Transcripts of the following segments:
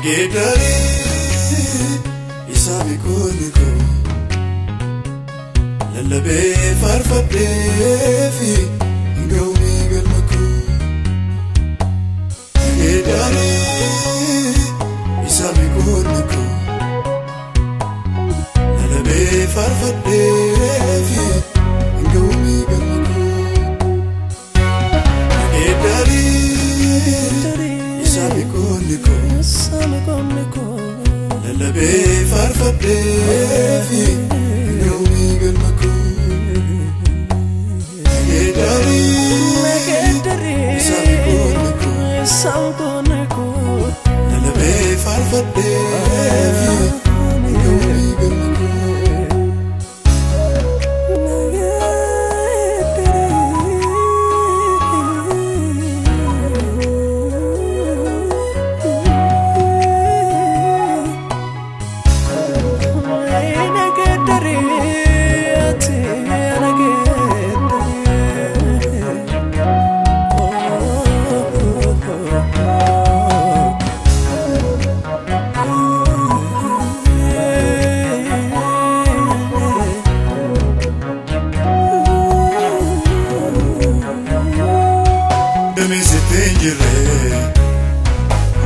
Nagedari isabi kuniko Lalabe farfadde fi Ngaumi galmaku Nagedari isabi kuniko Lalabe farfadde fi Ngaumi galmaku Nagedari isabi kuniko Lalabe farfadde fi Ngaumi galmaku Nagedari isabi kuniko Lalabe farfadde fi Ngaumi galmaku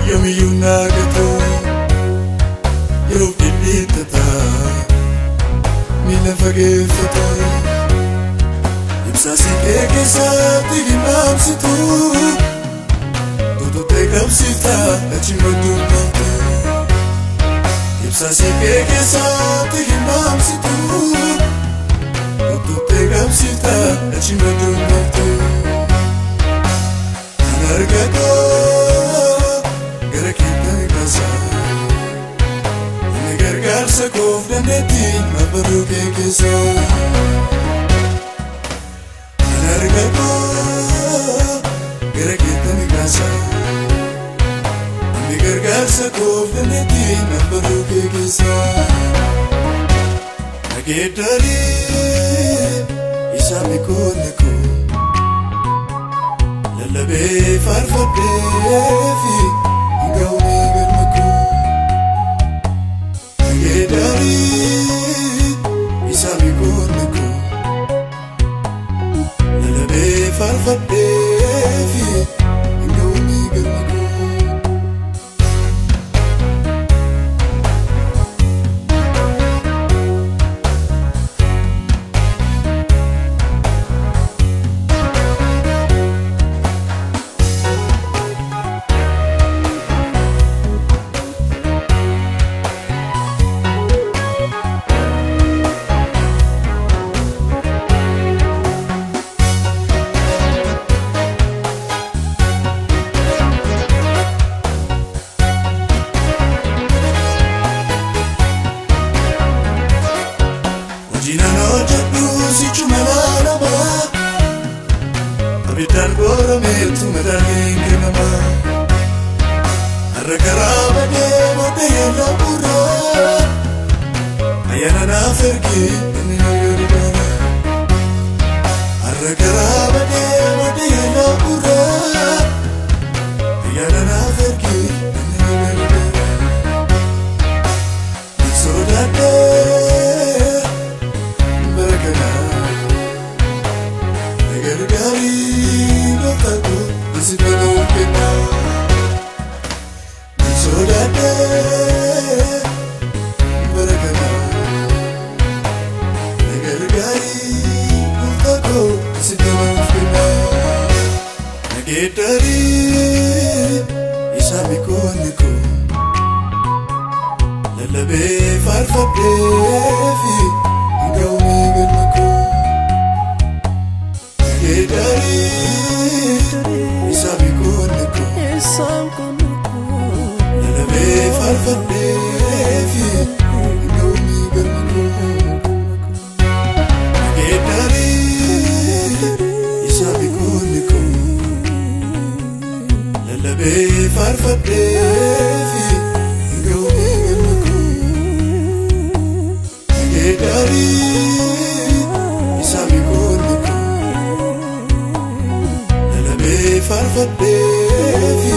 Yomi yunagata Yeroo dhidhiittata Miila fageeffata Ibsaasi kee keessatti himamsitu Tututee qabsiifta achima dubbata Ibsaasi kee keessatti himamsitu Tututee qabsiifta achima dubbata Anargata Gargaarsa koof dandeettiin abbaruu kee keessa Kan argatu gara keettani kaasa Namni gargaarsa koof dandeettiin abbaruu kee keessa Nagedari isabi kuniko Lalabe farfadde fi Ngaumi galmaku Nagedari isabi kuniko Lalabe farfadde fi Ngaumi galmaku Abidan gorometu medalin kenama Arrakaraba demo de la burra Ayana na ferki enina yoribana Arrakaraba demo de la burra Ayana na ferki enina yoribana Sodate barakana Nagedari Isibelo kena Sodate barakana Nagedari utako Isibelo kena Nagedari isabi kuniko Lalabe farfadde fi Ngaumi galmaku Nagedari isabi kuniko Lalabe farfadde fi Ngaumi galmaku Nagedari isabi kuniko Lalabe farfadde fi Ngaumi galmaku Nagedari isabi kuniko Lalabe farfadde fi